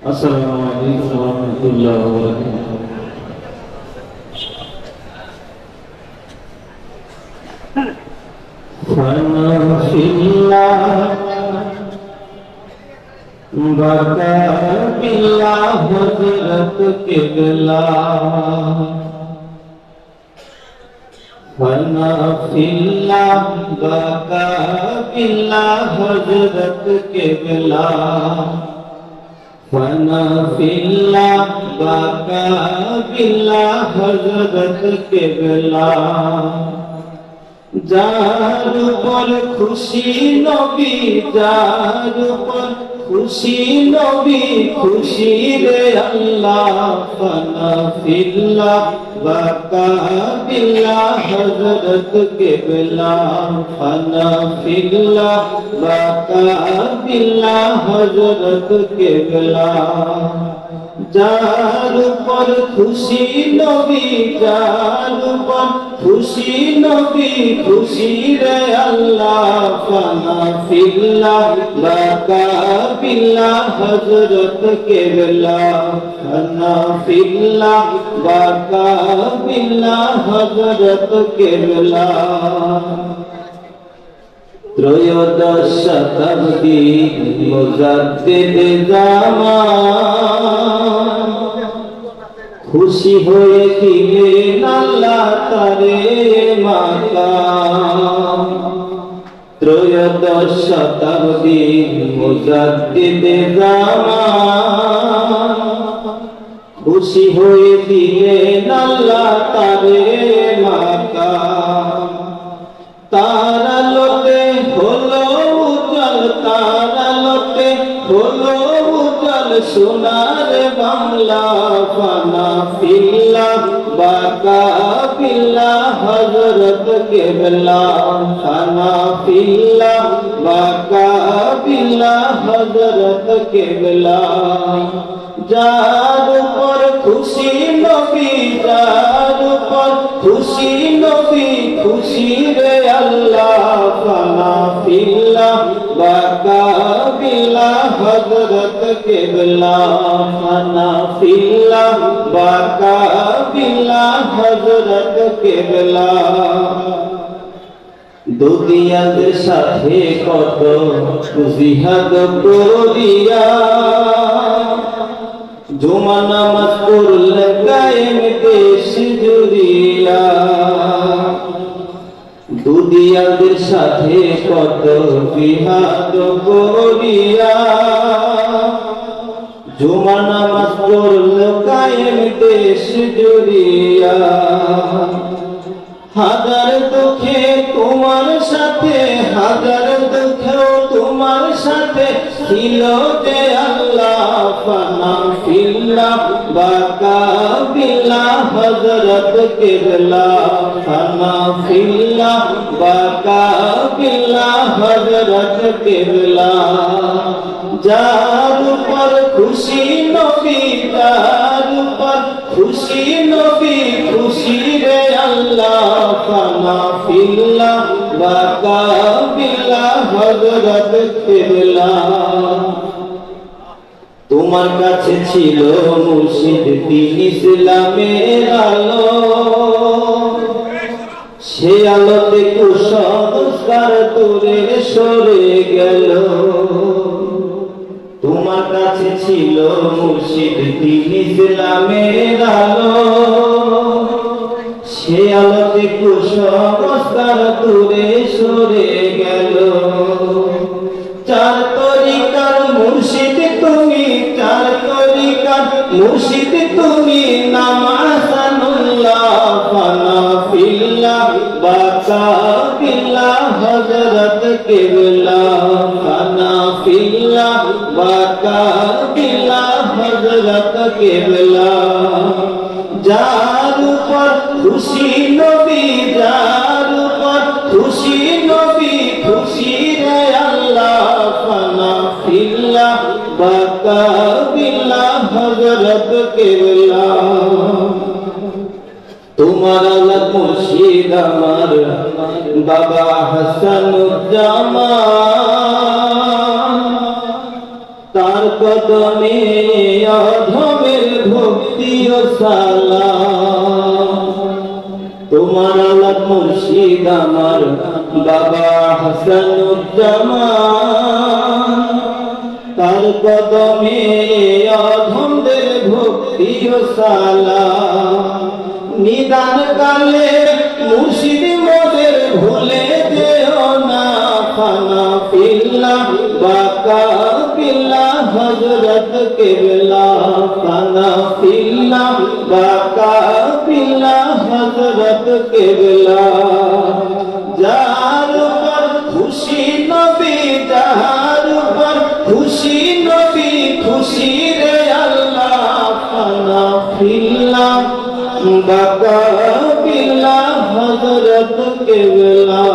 আসসালামু আলাইকুম ওয়া রাহমাতুল্লাহি ওয়া বারাকাতুহু। ফানা ফিল্লাহ বাকা বিল্লাহ হযরত কিবলা, ফানা ফিল্লাহ বাকা বিল্লাহ হযরত কিবলা, ফানা ফিল্লাহ বাকা বিল্লাহ হযরত কিবলা। যার উপর খুশি নবী, যার উপর খুশি নবী, খুশি রে আল্লাহ। ফানা ফিল্লাহ বাকা বিল্লাহ হযরত কিবলা, ফানা ফিল্লাহ বাকা বিল্লাহ হযরত কিবলা। যার উপর খুশি নবী, যার উপর খুশি নবী, খুশি রে আল্লাহ। ফানা ফিল্লাহ বাকা বিল্লাহ হযরত কিবলা, ফানা ফিল্লাহ বাকা বিল্লাহ হযরত কিবলা। ত্রয়োদশ শতাব্দী মুজাদ্দিদ জামান, খুশি হয়ে দিলেন আল্লাহ তারে মাকাম। ত্রয়োদশ শতাব্দী মুজাদ্দিদ জামান, খুশি হয়ে দিলেন আল্লাহ তারে মাকাম। তার আলোতে হলো উজ্জ্বল, তার আলোতে হলো উজ্জ্বল সোনার বাংলা। ফানা ফিল্লাহ বাকা বিল্লাহ হযরত কিবলা, ফানা ফিল্লাহ বাকা বিল্লাহ হযরত কিবলা। যার উপর খুশি নবী, যার উপর খুশি নবী, খুশি রে আল্লাহ। ফানা ফিল্লাহ বাকা বিল্লাহ হযরত কিবলা, ফানা ফিল্লাহ বাকা বিল্লাহ হযরত কিবলা। দুনিয়ার সাথে কত জিহাদ করিয়া, জুমা নামাজ পড়লে কায়েম দেশ জুড়িয়া। দুনিয়ার সাথে কত জিহাদ করিয়া, জুমা নামাজ পড়লে কায়েম দেশ জুড়িয়া। হাজার দুঃখে তোমার সাথে, হাজার দুঃখেও তোমার সাথে ছিল যে আল্লাহ। ফানা ফিল্লাহ বাকা বিল্লাহ হযরত কিবলা, ফানা ফিল্লাহ বাকা বিল্লাহ হযরত কিবলা। যার উপর খুশি নবী, যার উপর খুশি নবী, খুশি রে আল্লাহ। ফানা ফিল্লাহ বাকা বিল্লাহ হযরত কিবলা। তোমার কাছে ছিল মুর্শিদ দ্বীন ইসলামের আলো, সে আলোতে কুসংস্কার দূরে সরে গেল। তোমার কাছে ছিল মুর্শিদ দ্বীন ইসলামের আলো, সে আলোতে কুসংস্কার দূরে সরে গেল। চার তরিকার মুর্শিদ তুমি, চার তরিকার মুর্শিদ তুমি, নাম আহসানুল্লাহ। ফানা ফিল্লাহ বাকা বিল্লাহ হযরত কিবলা, ফানা ফিল্লাহ বাকা বিল্লাহ হযরত কিবলা। যার উপর খুশি নবী, যার উপর খুশি নবী, খুশি রে আল্লাহ। ফানা ফিল্লাহ বাকা বিল্লাহ হযরত কিবলা। তোমার আলা মুর্শিদ আমার বাবা হাসানুজ্জামান, তার কদমে অধমের ভক্তি ও সালাম। তোমার আলাপ মুর্শিদ আমার বাবা হাসানুজ্জামান, তার কদমে অধমদের ভক্তি ও সালাম। নিদান কালে মুর্শিদ মোদের ভুলে যেও না, ফানা ফিল্লাহ বাকা ফিল্লাহ হযরত কেবলা, ফানা ফিল্লাহ বাকা ফিল্লাহ হযরত কেবলা। যার উপর খুশি নবী, যার উপর খুশি নবী, খুশি রে আল্লাহ, ফানা ফিল্লাহ বাকা ফিল্লাহ হযরত কেবলা।